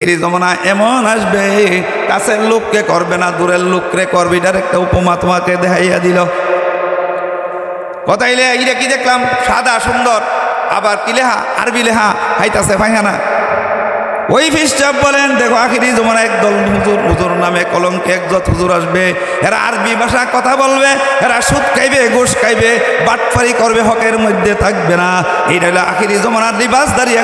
এই জমানা এমন আসবে, কাছের লোককে করবে না, দূরের লোককে করবে। এটার একটা উপমা তোমাকে দেখাইয়া দিল। কথাইলে এটা কি দেখলাম, সাদা সুন্দর, আবার কি লেহা, আরবি লেহা হাইতাছে পায়খানা। ওই ফিস্টাব বলেন, দেখো আখিরি জমানা একদল হুজুর, হুজুর নামে কলঙ্কে একদল হুজুর আসবে। এরা আরবি ভাষা কথা বলবে, এরা সুদ খাইবে, ঘুষ খাইবে, বাটফারি করবে, হকের মধ্যে থাকবে না। এইটা হলো আখিরি জমানার লিবাসদারি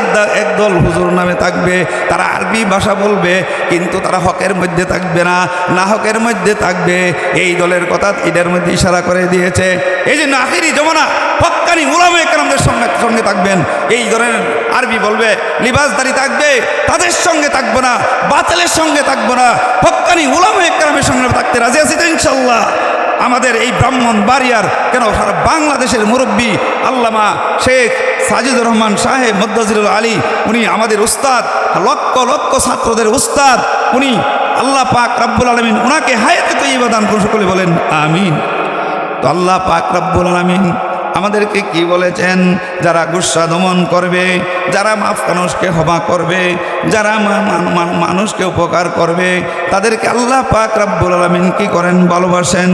একদল হুজুর নামে থাকবে। তারা আরবি ভাষা বলবে, কিন্তু তারা হকের মধ্যে থাকবে না, না হকের মধ্যে থাকবে। এই দলের কথা এদের মধ্যে ইশারা করে দিয়েছে। এই জন্য আখিরি জমানা হক্কানি উলামা ইকরামদের সঙ্গে থাকবেন। এই ধরনের আরবি বলবে, লিবাসদারি থাকবে, তাদের সঙ্গে থাকবো না, বাতিলের সঙ্গে থাকবো না, হক্কানি উলামা ইকরামের সঙ্গে থাকতে রাজি আছি তো ইনশাল্লাহ। আমাদের এই ব্রাহ্মণবাড়িয়ার কেন সারা বাংলাদেশের মুরব্বী আল্লামা শেখ সাজিদুর রহমান সাহেব মদ্দাজিরুল আলী, উনি আমাদের উস্তাদ, লক্ষ লক্ষ ছাত্রদের উস্তাদ। উনি আল্লাহ পাক রব্বুল আলামিন উনাকে হায়াতে তৈয়্যিবা দান করুন, সকলে বলেন আমিন। তো আল্লাহ পাক রব্বুল আলামিন আমাদেরকে কি বলেছেন? যারা গুসা দমন করবে, যারা মানুষকে ক্ষমা করবে, যারা মানুষকে উপকার করবে, তাদেরকে আল্লাহ পাক রব্বুল আলামিন কি করেন? ভালোবাসেন।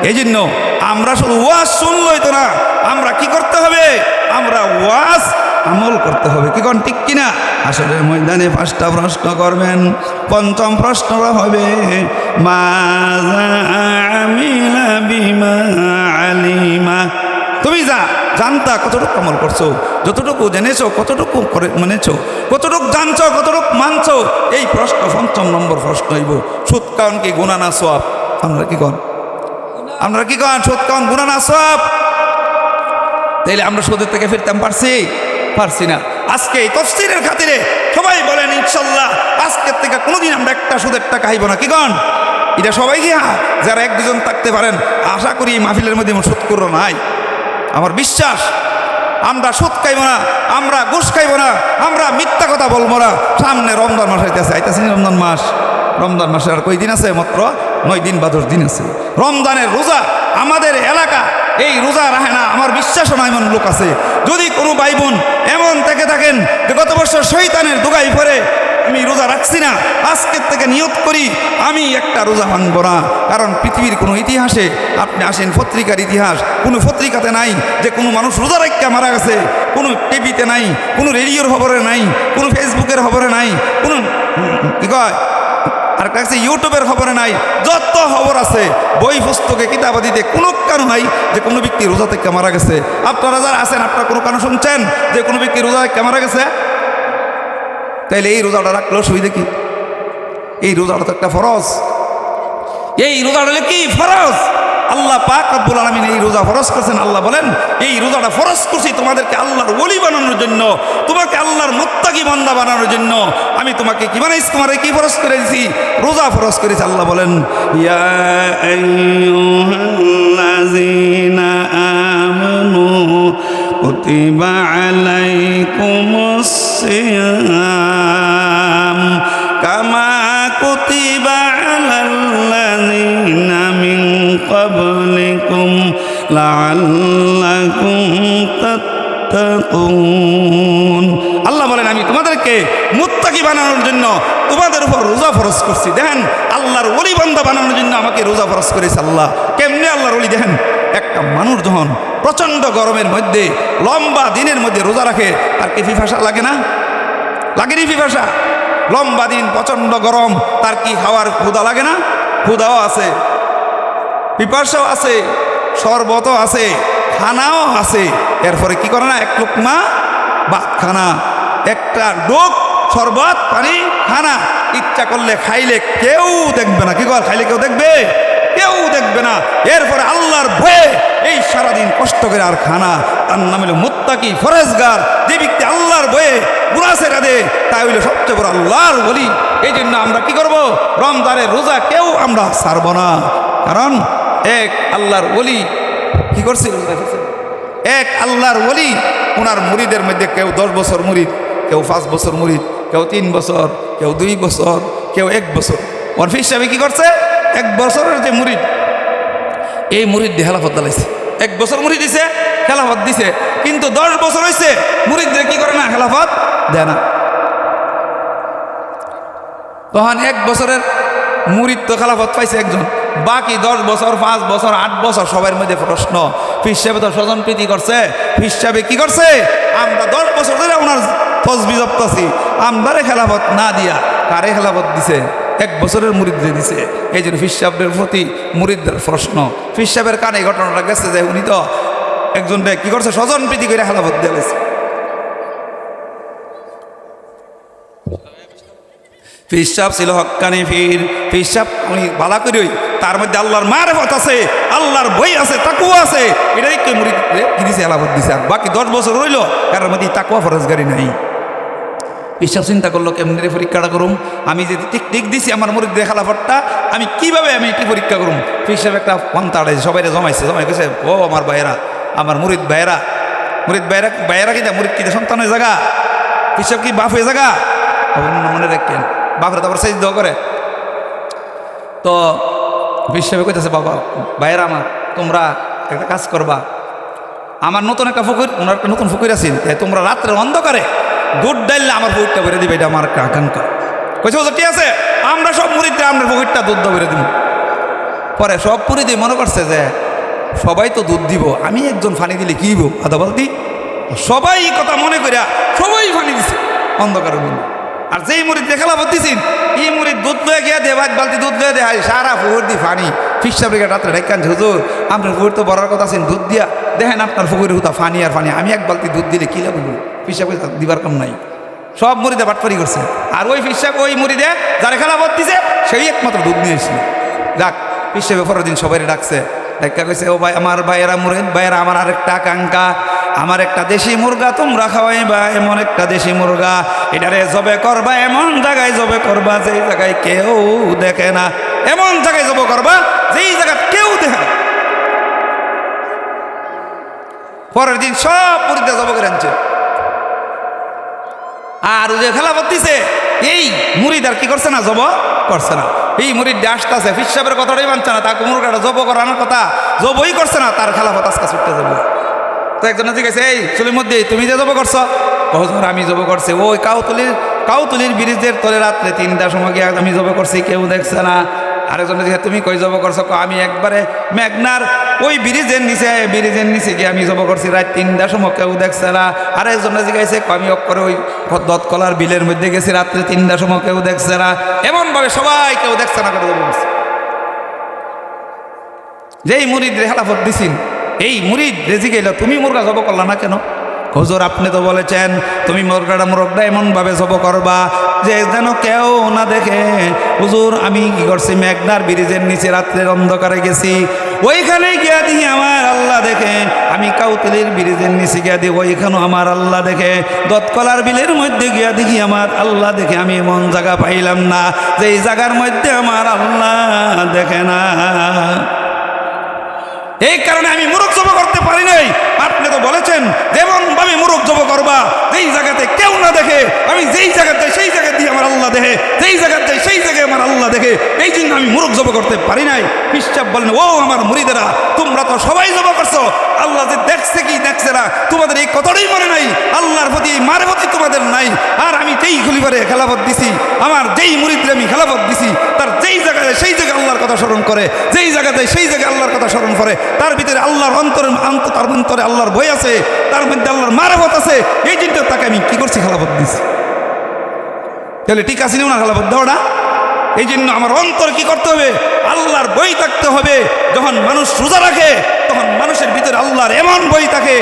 এই জন্য আমরা শুধু ওয়াজ শুনলই তো না, আমরা কি করতে হবে? আমরা ওয়াজ আমল করতে হবে। কি করেন, ঠিক কিনা? আসলে ময়দানে 5টা প্রশ্ন করবেন। পঞ্চম প্রশ্নটা হবে মাজা আমিলা বিমা আলিমা। তুমি যা জানতা কতটুকু আমল করছো, যতটুকু জেনেছো কতটুকু করে মেনেছো, কতটুকু জানছো কতটুকু মানছো। এই প্রশ্ন 5ম নম্বর প্রশ্ন হইব। সুদ খাওয়ান কি গুনাহ না সওয়াব? আমরা কি কন? আমরা কি কন? সুদ খাওয়ান গুনাহ না সওয়াব? তাইলে আমরা সুদের থেকে ফিরতাম পারছি না। আজকে এই তাফসীরের খাতিরে সবাই বলেন ইনশাআল্লাহ আজকের থেকে কোনোদিন আমরা একটা সুদের টাকা খাইব না। কি কন? এটা সবাই কি যারা 1-2 জন থাকতে পারেন, আশা করি মাহফিলের মধ্যে সুদ করো নাই। আমার বিশ্বাস আমরা সুদ খাইব না, আমরা ঘুষ খাইব না, আমরা মিথ্যা কথা বলবো না। সামনে রমজান মাস আইতেছে রমজান মাস। রমজান মাসে আর কই দিন আছে? মাত্র 9 দিন বা 10 দিন আছে। রমজানের রোজা আমাদের এলাকা এই রোজা রাখে না। আমার বিশ্বাসও না এমন লোক আছে। যদি কোনো ভাই বোন এমন থেকে থাকেন যে গত বছর শয়তানের দুগাই পরে আমি রোজা রাখছি না, আজকের থেকে নিয়ত করি আমি একটা রোজা ভাঙব না। কারণ পৃথিবীর কোনো ইতিহাসে আপনি আসেন, পত্রিকার ইতিহাস কোনো পত্রিকাতে নাই যে কোনো মানুষ রোজা রাখা মারা গেছে। কোনো টিভিতে নাই, কোনো রেডিওর খবরে নাই, কোনো ফেসবুকের খবরে নাই, কোনো কি কয় আর কাছে ইউটিউবের খবরে নাই। যত খবর আছে বই পুস্তকে কিতাবাদিতে কোনো কারণ নাই যে কোনো ব্যক্তি রোজা থেকে মারা গেছে। আপনারা যারা আছেন আপনারা কোনো কারণ শুনছেন যে কোনো ব্যক্তি রোজা থেকে মারা গেছে? তাইলে এই রোজাটা রাখলেও সুবিধা কি? এই রোজাটা তো একটা ফরজ। এই রোজাটা কি ফরজ? আল্লাহ পাক রব্বুল আলামিন এই রোজা ফরজ করেছেন। আল্লাহ বলেন এই রোজাটা ফরজ করছি তোমাদেরকে আল্লাহর ওলি বানানোর জন্য, তোমাকে আল্লাহর মুত্তাকি বান্দা বানানোর জন্য। আমি তোমাকে কি বানাইছি? তোমারে কি ফরজ করে দিয়েছি? রোজা ফরজ করেছি। আল্লাহ বলেন ইয়া আইয়ুহাল্লাযীনা আমানু কুতিবা আলাইকুমুস সিয়াম কামা কুতিবা আলাল্লাযীনা মিন ক্বাবলিকুম লাআল্লাকুম তাত্তাকুন। আল্লাহ বলেন আমি তোমাদেরকে মুত্তাকি বানানোর জন্য তোমাদের উপর রোজা ফরজ করছি। দেখেন আল্লাহর ওলি বান্দা বানানোর জন্য আমাকে রোজা ফরজ করেছে আল্লাহ। কেমনে আল্লাহর ওলি? দেখেন একটা মানুষ যখন প্রচণ্ড গরমের মধ্যে লম্বা দিনের মধ্যে রোজা রাখে, তার কি পিপাসা লাগে না? লাগেনি পিপাসা? লম্বা দিন প্রচণ্ড গরম, তার কি খাওয়ার ক্ষুধা লাগে না? ক্ষুধাও আছে, পিপাসাও আছে, শরবতও আছে, খানাও আছে। এরপরে কি করে না? এক লোকমা ভাত খানা, একটা ডোক শরবত পানি খানা। ইচ্ছা করলে খাইলে কেউ দেখবে না। কি কর? খাইলে কেউ দেখবে? কেউ দেখবে না। এরপরে আল্লাহর ভয়ে এই সারাদিন কষ্ট করে আর খানা, তার নাম হলো মুত্তাকি ফরেজগার। যে ব্যক্তি আল্লাহর ভয়ে গুনাহ ছেড়ে দেয় তাই হইল সবচেয়ে বড় আল্লাহর ওলি। এই জন্য আমরা কি করব? রমজানের রোজা কেউ আমরা ছাড়ব না। কারণ এক আল্লাহর ওলি কি করছিল? এক আল্লাহর ওলি ওনার মুরিদের মধ্যে কেউ 10 বছর মুরিদ, কেউ 5 বছর মুরিদ, কেউ 3 বছর, কেউ 2 বছর, কেউ 1 বছর। ওরফি সাহেব কি করছে? 1 বছরের যে মুরিদ, এই মুরিদ দিয়ে খেলাফত দালাইছে। 1 বছর মুরিদ দিছে, খেলাফত দিছে, কিন্তু 10 বছর হয়েছে মুরিদদের কি করে না? খেলাফত দেয় না। তখন 1 বছরের মুরিদ তো খেলাফত পাইছে একজন, বাকি 10 বছর 5 বছর 8 বছর সবার মধ্যে প্রশ্ন। পীর সাহেব তো স্বজন প্রীতি করছে, পীর সাহেব কি করছে, আমরা 10 বছর ধরে ওনার তসবিহ জপতাছি, আমদারে খেলাফত না দিয়া কারে খেলাফত দিছে, 1 বছরের মুরিদদের দিছে। এই জন্য পীর সাহেবের প্রতি মুরিদদের প্রশ্ন। পীর সাহেবের কানে এই ঘটনাটা গেছে যে উনি তো একজনকে কি করছে, স্বজন প্রীতি করে খেলাফত দিয়েছে। পীর সাহেব ছিল হক্কানি পীর। পীর সাহেব উনি বালা করি, তার মধ্যে আল্লাহর মারেফত আছে, আল্লাহর বই আছে, তাকুয়া আছে, এটাই কে মুরিদ কি দিছে, খেলাফত দিছে। আর বাকি 10 বছর রইল, কারোর মধ্যে তাকুয়া ফরজগারি নাই। পীর সাহেব চিন্তা করলো কেমনি পরীক্ষাটা করুম, আমি যদি ঠিক দিছি আমার মুরিদদের খেলাফতটা, আমি কিভাবে আমি কি পরীক্ষা করুম। পীর সাহেব একটা পন্থা সবাই জমাই গেছে, ও আমার ভাইয়েরা, আমার মুরিদ ভাইয়েরা, ভাইয়েরা কিনা মুরিদ কিনা সন্তানের জায়গা, পীর সাহেব কি বাপ হয়ে জায়গা, মনে রাখেন বাপরা তারপর সেই দোয়া করে। তো পীর সাহেব কইতেছে, বাবা ভাইয়েরা আমার, তোমরা একটা কাজ করবা, আমার নতুন একটা পুকুর, ওনার একটা নতুন পুকুর আছেন, তোমরা রাত্রে অন্ধকারে দুধ ডাইলে আমার পুকুরটা ভরে দিবে, এটা আমার একটা আকাঙ্ক্ষা। কইছে ঠিক আছে, আমরা সব মুরিদরা আপনার পুকুরটা দুধ ভরে দিব। পরে সব মুরিদ মনে করছে যে সবাই তো দুধ দিব, আমি একজন ফানি দিলে কি দিব আদা বলতি, সবাই কথা মনে করিয়া সবাই ফানি দিছে অন্ধকারের মধ্যে। আর যেই মুরিদ খেলাফত দিছেন, এই মুরিদ দুধ লয়ে গিয়া দে, 1 বালতি দুধ লয়ে দে, সারা পুকুর দি ফানি। পীর সাহেব রাত্রে ডাক্কান, হুজুর আপনার পুকুর তো বড়ার কথা আছেন, দুধ দিয়া দেখেন আপনার পুকুরে হুতা ফানি আর ফানি, আমি 1 বালতি দুধ দিলে কি লাভ হইব। পীর সাহেব দিবার কম নাই, সব মুরিদে বাটপারি করছে। আর ওই পীর সাহেব ওই মুরিদে যারা খেলাফত দিছে সেই একমাত্র দুধ নিয়ে এসেছিল। যাক, পীর সাহেব পরের দিন সবাই ডাকছে, ডাক্কা কইছে, ও ভাই আমার ভাইয়েরা, মুরিদ ভাইয়েরা, আমার আরেকটা আকাঙ্ক্ষা, আমার একটা দেশি মুরগা তোমরা খাওয়াইবা, এমন একটা দেশি মুরগা, এটারে জবে করবা, এমন জায়গায় জবে করবা যেই জায়গায় কেউ দেখে না, এমন জায়গায় জবে করবা যেই জায়গায় কেউ দেখে না। পরের দিন সব মুরিদরা জবে করে আনছে। আর যে খেলাফত দিছে এই মুরিদ আর কি করছে না, জব করছে না। এই মুরিদ আসতেছে, পীর সাহেবের কথাটাই মানছে না, তাকে মুরগাটা জব করানোর কথা জবই করছে না, তার খেলাফত আজকে ছুটতে যাবে। তো একজনে জিজ্ঞাসা, এই চুলির মধ্যে তুমি যে জব করছো, হুজুর আমি জব করছি ওই কাউতুলির ব্রিজের তলে রাত্রে 3টার সময় গিয়ে আমি জব করছি, কেউ দেখছে না। আরেকজনে জিজ্ঞাসা, তুমি কই জব করছো, আমি একবারে মেঘনার ওই ব্রিজের নিচে গিয়ে আমি জব করছি, রাত 3টার সময় কেউ দেখছে না। আরেকজনে জিজ্ঞাসা, আমি অক্ষরে ওই দতকলার বিলের মধ্যে গেছি রাত্রে 3টার সময় কেউ দেখছে না। এমনভাবে সবাই কেউ দেখছে না করে জব করছে। যেই মুরিদ খেলাফত দিছেন, এই মুরিদ রেজি গেল, তুমি মুরগা জব করলা না কেন? হুজুর আপনি তো বলেছেন তুমি মুরগটা এমনভাবে জব করবা যে যেন কেউ না দেখে। হুজুর আমি কি করছি, মেঘনার ব্রিজের নিচে রাত্রের অন্ধকারে গেছি, ওইখানে গিয়া দিই আমার আল্লাহ দেখে। আমি কাউতলির ব্রিজের নিচে গিয়া দিই, ওইখানেও আমার আল্লাহ দেখে। দতকলার বিলের মধ্যে গিয়া দেখি আমার আল্লাহ দেখে। আমি এমন জায়গা পাইলাম না যে এই জায়গার মধ্যে আমার আল্লাহ দেখে না। এই কারণে আমি মুরগ জব করতে পারি নাই। আপনি তো বলেছেন যেমন ভাবে মুরগ জব করবা যেই জায়গাতে কেউ না দেখে, আমি যেই জায়গাতে সেই জায়গা দিয়ে আমার আল্লাহ দেখে, যেই জায়গাতে সেই জায়গায় আমার আল্লাহ দেখে, এই জন্য আমি মুরগ জব করতে পারি নাই। পীর সাহেব বলেন, ও আমার মুরিদেরা, তোমরা তো সবাই জব করছো, আল্লাহ যে দেখছে কি দেখছে না তোমাদের এই কথাটাই মনে নাই, আল্লাহর প্রতি এই মারেফতি তোমাদের নাই। আর আমি যেই খলিফারে খেলাফত দিছি, আমার যেই মুরিদরে আমি খেলাফত দিছি, তার যেই জায়গায় সেই জায়গায় আল্লাহর কথা স্মরণ করে, যেই জায়গাতে সেই জায়গায় আল্লাহর কথা স্মরণ করে, তার ভিতরে আল্লাহর তার অন্তরে আল্লাহর ভয় আছে, তার মধ্যে আল্লাহর মারেফত আছে। এই জিনিসটা তাকে আমি কি করছি, খেলাফত দিছি। তাহলে ঠিক আছে না খেলাফত দেওয়াটা? এই জন্য আমার অন্তর কি করতে হবে, আল্লাহর বই থাকতে হবে। যখন মানুষ রোজা রাখে তখন মানুষের ভিতরে আল্লাহর এমন বই থাকে।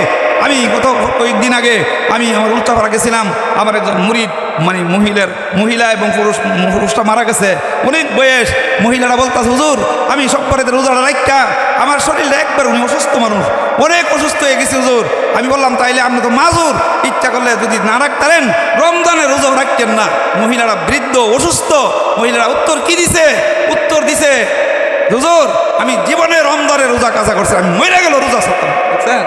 আমি গত কয়েকদিন আগে আমি আমার উল্টাপাড়া গেছিলাম, আমার একজন মুরিদ মানে মহিলা এবং পুরুষটা মারা গেছে, অনেক বয়স। মহিলারা বলতেছে, হুজুর আমি সব পরে রোজাটা রাখা, আমার শরীরে একবার, উনি অসুস্থ মানুষ, অনেক অসুস্থ হয়ে গেছে হুজুর। আমি বললাম তাইলে আপনি তো মাজুর, ইচ্ছা করলে যদি না রাখতেন রমজানে রোজা রাখতেন না। মহিলারা বৃদ্ধ অসুস্থ, মহিলারা উত্তর কি দিছে, উত্তর দিছে, হুজুর আমি জীবনে রমজানে রোজা কাজা করছি, আমি মরে গেল রোজা ছাড়তাম। বুঝছেন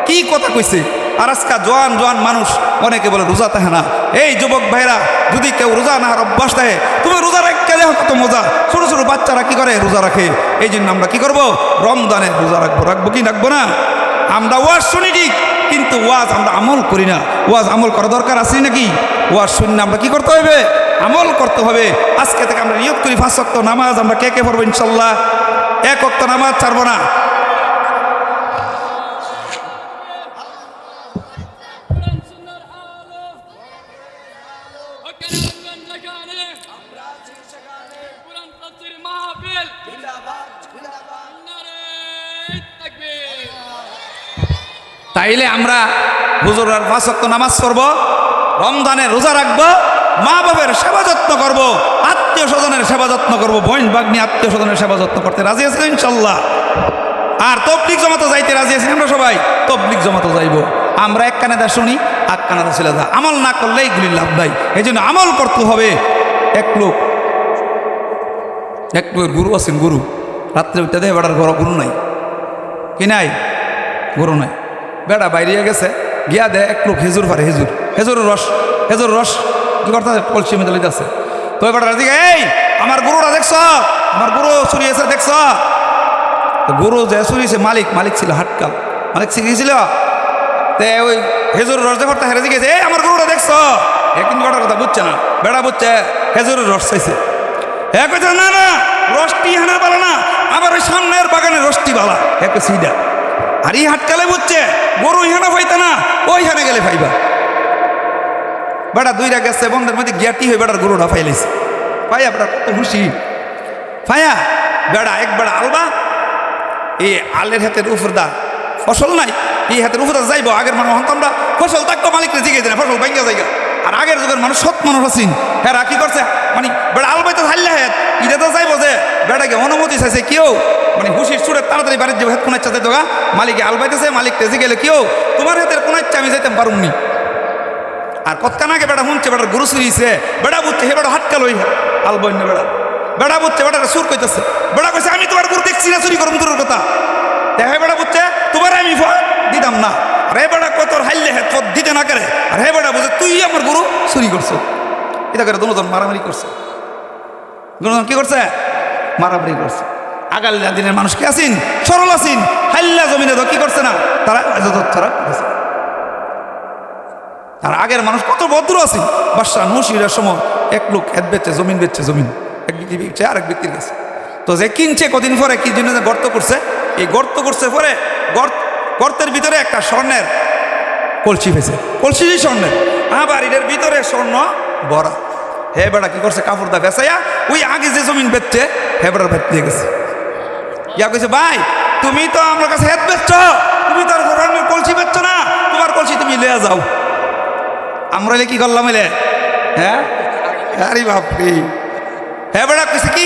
কি কথা কইছে? আর আজকা জোয়ান মানুষ অনেকে বলে রোজা থাকে না। এই যুবক ভাইরা, যদি কেউ রোজা না অভ্যাস থাকে, তুমি রোজা রাখতে দেখো কত মজা। ছোট ছোট বাচ্চারা কি করে, রোজা রাখে। এই জন্য আমরা কি করব, রমজানে রোজা রাখবো কি রাখবো না? আমরা ওয়াজ শুনি ঠিক, কিন্তু ওয়াজ আমরা আমল করি না। ওয়াজ আমল করা দরকার আছে নাকি? ওয়াজ শুনলে আমরা কি করতে হবে, আমল করতে হবে। আজকে থেকে আমরা নিয়ত করি 5 ওয়াক্ত নামাজ আমরা কে কে পড়বো ইনশাল্লাহ, 1 ওয়াক্ত নামাজ ছাড়বো না। তাইলে আমরা হুজুরের 5 ওয়াক্ত নামাজ পড়বো, রমজানের রোজা রাখবো, মা বাবার সেবা যত্ন করবো, আত্মীয় স্বজনের সেবা যত্ন করবো, বোন ভাগ্নি আত্মীয় স্বজনের সেবা যত্ন করতে রাজি আছেন ইনশাল্লাহ। আর তবলিগ জমাতে যাইতে রাজি আছি আমরা সবাই, তবলিগ জমাতে যাইবো। আমরা এক কানাদা শুনি এক কানাদা ছেলে যা, আমল না করলে এইগুলির লাভ নাই। এই জন্য আমল করতে হবে। এক লোক গুরু আছেন, গুরু রাত্রে উঠতে দেয়, বেড়ার ঘর গুরু নাই, কি নাই, গুরু নাই। বেড়া বাইরে গেছে, গিয়া দেয় এক লোক হেজুর পারে, হেজুর রস কি করতে কলসি মেতে লইতেছে। তো বেড়া রাজি, এই আমার গুরুরা দেখছ, আমার গুরু চুরিয়েছে দেখছ। তো গুরু যে চুরিয়েছে মালিক ছিল হাটকাল, মালিক শিখিয়েছিল। তে ওই হেজুর রস দেখতে হেরে গেছে, এই আমার গুরুরা দেখছ। কিন্তু বেটার কথা বুঝছে না, বেড়া বুঝছে হেজুরের রস চাইছে। হ্যাঁ কইছে না না, রসটি হানা বালা না, আবার ওই সামনের বাগানের রসটি বালা। হ্যাঁ সিডা। আর এই হাটকালে বুঝছে গরু ইহানা পাইতা না, ওইখানে গেলে পাইবা। বেড়া দুইটা গেছে বন্ধের মধ্যে গিয়াটি হয়ে বেড়ার গরুটা ফাইলেছে। পাইয়া বেড়া কত খুশি। পাইয়া বেড়া এক বেড়া আলবা, এই আলের হাতের উপরদা ফসল নাই, এই হাতের উপরদা যাইব। আগের মানুষ হন আমরা ফসল থাকতো মালিকরে জিগে দেয় না, ফসল ভাঙ্গা জায়গা। আর আগের যুগের মানুষ সৎ মানুষ আছেন, হ্যাঁ কি করছে মানে বেড়া আলবাই তো হাল্লা হেত এটা তো যাইব যে বেড়াকে অনুমতি চাইছে কেউ, মানে হুশির সুরে তাড়াতাড়ি বাড়ির যাবো, হেত কোন ইচ্ছা যাইতো গা, মালিকে আলবাইতেছে, মালিক তেজি গেলে কেউ তোমার হাতের কোন ইচ্ছা আমি যাইতাম পারুমনি। আর কতক্ষণ আগে বেড়া শুনছে বেড়ার গরু চুরিয়েছে, বেড়া বুঝছে হে বেড়া হাটকাল ওই আলবন্য বেড়া বুঝছে বেড়াটা সুর কইতেছে। বেড়া কইছে আমি তোমার গরু দেখছি না, চুরি করুন দূরের কথা। হে বেড়া বুঝছে তোমার আমি দিতাম না। আর হে বেড়া কত হাইলে হেত দিতে না করে। আর হে বেড়া বুঝে তুই আমার গরু চুরি করছো। এটা করে দুজন মারামারি করছে। দুজন কি করছে? মারামারি করছে। আগাল দিনের মানুষ কি আছেন, সরল আছেন, হাইল্লা জমিনে তো কি করছে না, তারা গেছে। আর আগের মানুষ কত ভদ্র আছেন। বাদশা নসিরের সময় এক লোক এত বেচছে, জমিন বেচছে, জমিন এক ব্যক্তি বেচছে আরেক ব্যক্তির কাছে। তো যে কিনছে কদিন পরে কি জন্য গর্ত করছে, এই গর্ত করছে পরে গর্তের ভিতরে একটা স্বর্ণের কলসি ফেছে, কলসি স্বর্ণের, আবার এটার ভিতরে স্বর্ণ ভরা। হে বেড়া কি করছে, কাপড় দা ফেসাইয়া ওই আগে যে জমিন বেচছে হে বেড়ার ভেত দিয়ে গেছে। ইয়া কইছে ভাই তুমি তো আমার কাছে হেত বেচছ, তুমি তো আর স্বর্ণের কলসি বেচছ না, তোমার কলসি তুমি লিয়ে যাও। আমরা কি করলাম এলে, হ্যাঁ আরে বাপরে। হ্যাঁ বেড়া কইছে কি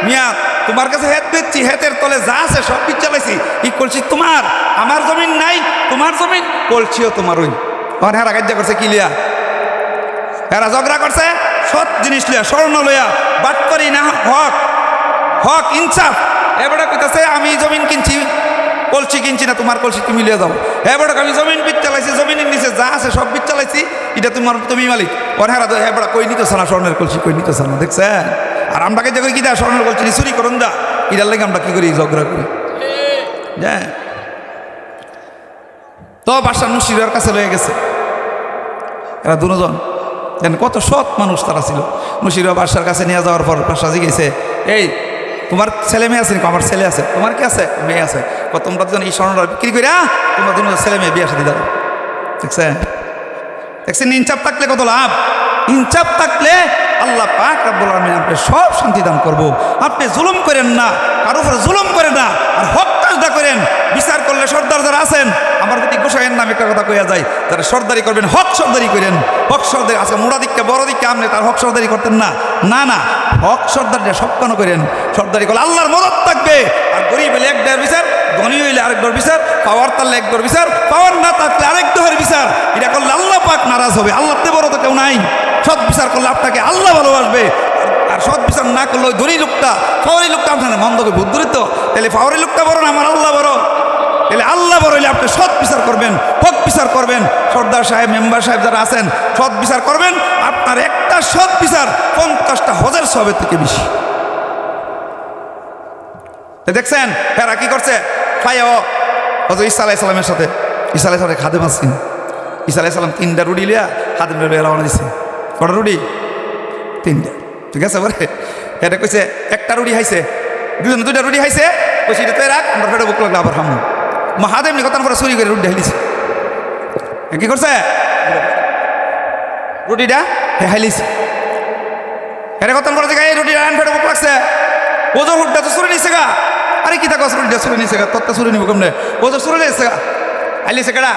মিয়া তোমার কাছে হেত বেচছি, হেতের তলে যা আছে সব পিছ চালাইছি, ই কলসি তোমার, আমার জমিন নাই, তোমার জমিন, কলসিও তোমার। ওই আমার হেরা কাজ্যা করছে কি লিয়া, হেরা ঝগড়া করছে সৎ জিনিস লিয়া, স্বর্ণ লইয়া, বাট করি না হক হক ইনসাফ। এবারে কইতাছে আমি জমিন কিনছি, কলসি কিনছি না, তোমার কলসি তুমি লিয়ে যাও। এবারে আমি জমিন বিচ চালাইছি, জমিনের নিচে যা আছে সব বিচ চালাইছি, এটা তোমার, তুমি মালিক। ওর হেরা এবারে কই নিতেছ না স্বর্ণের কলসি, কই নিতেছ না, দেখছেন। আর আমরাকে যে কি দা স্বর্ণের কলসি চুরি করুন দা, এটার লাগে আমরা কি করি, ঝগড়া করি। হ্যাঁ তো বাদশা নসিরের কাছে লয়ে গেছে এরা দুজন, দেন কত সৎ মানুষ তারা ছিল। নসির বাদশার কাছে নিয়ে যাওয়ার পর বাদশা জিজ্ঞেসে, এই তোমার ছেলে মেয়ে আছে? আমার ছেলে আছে। তোমার কি আছে? মেয়ে আছে। তোমরা দুজন এই স্বর্ণটা বিক্রি করে তোমরা দুজন ছেলে মেয়ে বিয়ে সাথে দাও। দেখছেন, দেখছেন ইনসাফ থাকলে কত লাভ। ইনসাফ থাকলে আল্লাহ পাক রব্বুল আলামিন আপনি সব শান্তি দান করবো। আপনি জুলুম করেন না, কারোর উপরে জুলুম করেন না, আর হক কাজটা করেন। বিচার করলে সর্দার যারা আছেন, আমার প্রতি গোসাইয়ের নামে একটা কথা কইয়া যায়, যারা সর্দারি করবেন হক সর্দারি করেন। হক সর্দারি আছে মোড়া দিককে বড় দিককে আপনি তার হক সর্দারি করতেন না, না না, হক সর্দারিটা সব কেন করেন। সর্দারি করলে আল্লাহর মদত থাকবে। আর গরিব হইলে এক ডের বিচার, ধনী হইলে আরেক ডর বিচার, পাওয়ার তাহলে এক ডর বিচার, পাওয়ার না থাকলে আরেক ডরের বিচার। এটা করলে আল্লাহ পাক নারাজ হবে। আল্লাহতে বড় তো কেউ নাই। সৎ বিচার করলে আপনাকে আল্লাহ ভালোবাসবে। আর সৎ বিচার না করলে ওই ধনী লোকটা, পাওয়ারি লোকটা আপনার মন্দকে বুদ্ধরিত, তাহলে পাওয়ারি লোকটা বড় না আমার আল্লাহ বড়? তাহলে আল্লাহ বড় হইলে আপনি সৎ বিচার করবেন, হক বিচার করবেন। সর্দার সাহেব, মেম্বার সাহেব যারা আছেন, সৎ বিচার করবেন। আপনার একটা সৎ বিচার 50টা হজের সবের থেকে বেশি। দেখছেন এরা কি করছে, ফায়াও হজরত ঈসা আলাইহিস সালামের সাথে, ঈসা আলাইহিস সালামের খাদেম আছেন। ঈসা আলাইহিস সালাম 3টা রুটি লিয়া খাদেমের রওনা দিছে। কটা রুটি? তিনটা, ঠিক আছে বলে এটা কইছে একটা রুটি খাইছে, দুজনে দুইটা রুটি খাইছে, কইছে এটা তো রাখ, আমরা ফেটে বুক লাগলো আবার খামো। মহাদেব নি কথা পরে চুরি করে রুটি ঢালিছে, কি করছে রুটিটা হাইলিছে, এটা কথা পরে এই রুটি রান ফেটে বুক লাগছে, ওজোর হুটটা তো চুরি নিছে গা, আরে কি থাকো রুটিটা চুরি নিছে গা, তোরটা চুরি নিব কেমনে, ওজোর চুরি নিছে গা, হাইলিছে কেডা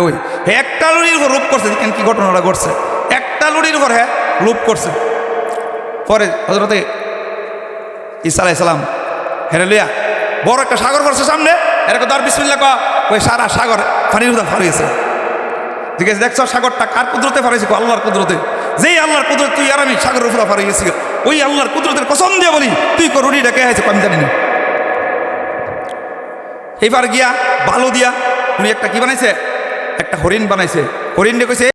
ওই একটা লুড়ির উপর রূপ করছে, দেখেন কি ঘটনাটা ঘটছে, একটা লুড়ির উপর হ্যাঁ রূপ করছে। পরে হযরতে ঈসা আলাইহিস সালাম হেরে লইয়া বড় একটা সাগর করছে সামনে, এরকম তার বিসমিল্লাহ কয়, ওই সারা সাগর পানির উপর ফারিয়েছে। ঠিক আছে, দেখছো সাগরটা কার কুদরতে ফারিয়েছে? আল্লাহর কুদরতে। যেই আল্লাহর কুদরত তুই আর আমি সাগরের উপর ফারিয়েছি, ওই আল্লাহর কুদরতের কসম দিয়ে বলি তুই রুটিটা কে হয়েছে আমি জানি না। এইবার গিয়া বালু দিয়া উনি একটা কি বানাইছে, একটা হরিণ বানাইছে, হরিণ দিয়ে কইছে